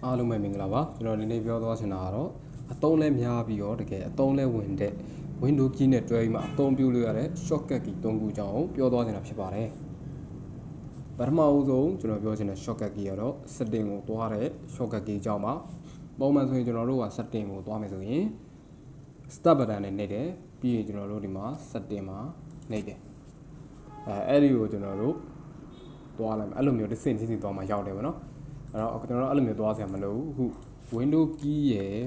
အားလုံးပဲမင်္ဂလာပါကျွန်တော်ဒီနေ့ပြောသွားချင်တာကတော့အသုံးလဲများပြီးတော့တကယ်အသုံးလဲဝင်တဲ့ Windows key နဲ့တွဲပြီးမှအသုံးပြုလို့ရတဲ့ shortcut key ၃ခုအကြောင်းကိုပြောသွားချင်တာဖြစ်ပါတယ်ပထမအဦးဆုံးကျွန်တော်ပြောချင်တဲ့ shortcut key ကတော့ setting ကိုသွားတဲ့ shortcut key အကြောင်းပါပုံမှန်ဆိုရင်ကျွန်တော်တို့က setting ကိုသွားမယ်ဆိုရင် start button နဲ့နှိပ်တယ်ပြီးရင်ကျွန်တော်တို့ဒီမှာ setting မှာနှိပ်တယ်အဲ့ဒီကိုကျွန်တော်တို့သွားလိုက်မယ်အဲ့လိုမျိုးတစ်ဆင့်ချင်းစီသွားမှရောက်တယ်ပေါ့နော်အဲ့တော့ကျွန်တော်တို့အဲ့လိုမျိုးသွားစရာမလိုဘူးအခု Windows key ရဲ့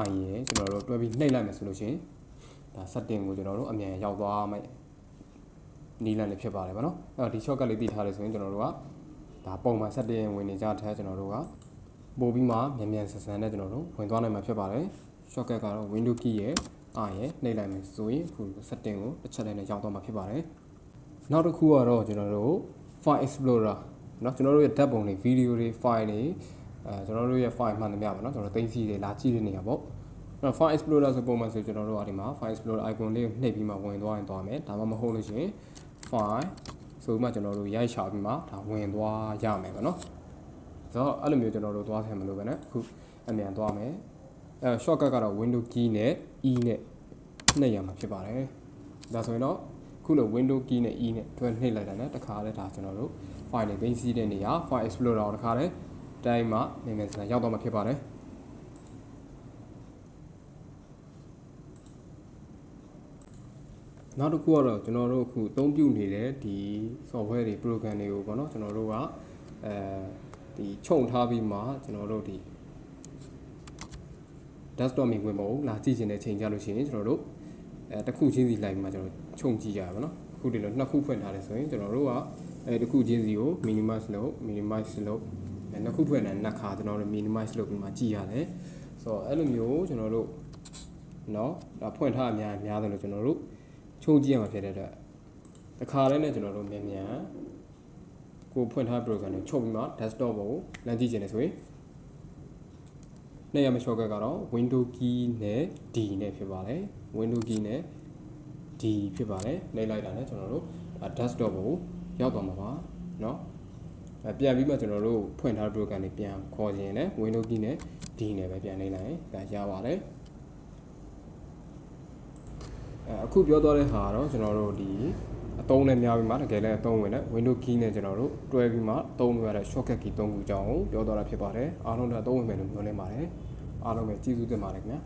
I ရဲ့ကျွန်တော်တို့တွဲပြီးနှိပ်လိုက်မယ်ဆိုလို့ရှိရင်ဒါ setting ကိုကျွန်တော်တို့အမြန်ရောက်သွားမယ်နီးလန့်လေးဖြစ်ပါတယ်ဗောနော်အဲ့တော့ဒီ shortcut လေးသိထားတယ်ဆိုရင်ကျွန်တော်တို့ကဒါပုံမှန် setting ဝင်နေကြတဲ့ကျွန်တော်တို့ကပို့ပြီးမှမြန်မြန်ဆန်ဆန်နဲ့ကျွန်တော်တို့ဝင်သွားနိုင်မှာဖြစ်ပါတယ် shortcut ကတော့ Windows key ရဲ့ I ရဲ့နှိပ်လိုက်မယ်ဆိုရင်အခု setting ကိုတစ်ချက်တည်းနဲ့ရောက်သွားမှာဖြစ်ပါတယ်နောက်တစ်ခုကတော့ကျွန်တော်တို့ File Explorer เนาะကျွန်တော်တို့ရဲ့ဓာတ်ပုံတွေ video တွေ file တွေကျွန်တော်တို့ရဲ့ file မှန်သမျှပါเนาะကျွန်တော်သိမ်းစီးတွေလာကြည့်တဲ့နေရာပေါ့အဲ့တော့ File Explorer ဆိုပုံမှန်ဆိုကျွန်တော်တို့ကဒီမှာ File Explorer icon လေးကိုနှိပ်ပြီးမှဝင်သွားရင်သွားမယ်ဒါမှမဟုတ်လို့ရှိရင် file ဆိုမှကျွန်တော်တို့ရိုက်ရှာပြီးမှဒါဝင်သွားရမယ်ပေါ့เนาะဆိုတော့အဲ့လိုမျိုးကျွန်တော်တို့သွားဆင်မလို့ပဲねအခုအမြန်သွားမယ်အဲ့ shortcut ကတော့ Windows key နဲ့ E နဲ့နှိပ်ရမှာဖြစ်ပါတယ်ဒါဆိုရင်တော့ခုလို Windows key နဲ့ E နဲ့တွဲနှိပ်လိုက်တာနဲ့တခါလဲဒါကျွန်တော်တို့ file တွေသိမ်းစီးတဲ့နေရာ File Explorer ကိုတခါလဲတိုင်းမှာမြန်မြန်ဆန်ဆန်ရောက်တော့မှာဖြစ်ပါတယ်နောက်တစ်ခုကတော့ကျွန်တော်တို့အခုအသုံးပြုနေတဲ့ဒီ software တွေ program တွေကိုပေါ့နော်ကျွန်တော်တို့ကဒီခြုံထားပြီးမှကျွန်တော်တို့ဒီ desktop မြင်ကွင်းပေါ်လာကြည့်နေတဲ့ချိန်ကြလို့ရှိရင်ကျွန်တော်တို့တစ်ခုချင်းစီလိုက်မှကျွန်တော်ခြုံကြည့်ရပါတော့အခုဒီလိုနှစ်ခုဖွင့်ထားတယ်ဆိုရင်ကျွန်တော်တို့ကတစ်ခုချင်းစီကို minimize လုပ်နှစ်ခုဖွင့်တဲ့နှစ်ခါကျွန်တော်တို့ minimize လုပ်ပြီးမှကြည့်ရတယ်ဆိုတော့အဲ့လိုမျိုးကျွန်တော်တို့เนาะဒါဖွင့်ထားအများတယ်လို့ကျွန်တော်တို့ခြုံကြည့်ရမှာဖြစ်တဲ့အတွက်တစ်ခါတည်းနဲ့ကျွန်တော်တို့မြန်မြန်ကိုဖွင့်ထား program ကိုချုပ်ပြီးမှ desktop ကိုလမ်းကြည့်ခြင်းနဲ့ဆိုရင်နဲ့ရမယ့် shortcut ကတော့ Windows key နဲ့ D နဲ့ဖြစ်ပါတယ် Windows key နဲ့ D ဖြစ်ပါတယ်နှိပ်လိုက်တာနဲ့ကျွန်တော်တို့ desktop ကိုရောက်သွားမှာပါเนาะပြန်ပြီးမှကျွန်တော်တို့ဖွင့်ထားတဲ့ program တွေပြန်ခေါ်ခြင်းနဲ့ Windows key နဲ့ D နဲ့ပဲပြန်နှိပ်လိုက်ရင်ဒါရပါတယ်အခုပြောသွားတဲ့ဟာကတော့ကျွန်တော်တို့ဒီအသုံးနဲ့များပြီးမှတကယ်လည်းအသုံးဝင်တဲ့ Windows key နဲ့ကျွန်တော်တို့တွဲပြီးမှသုံးလို့ရတဲ့ shortcut key ၃ခုအကြောင်းကိုပြောသွားတာဖြစ်ပါတယ်အားလုံးတော့အသုံးဝင်မယ်လို့ပြောနေပါတယ်အားလုံးပဲကျေးဇူးတင်ပါတယ်ခင်ဗျာ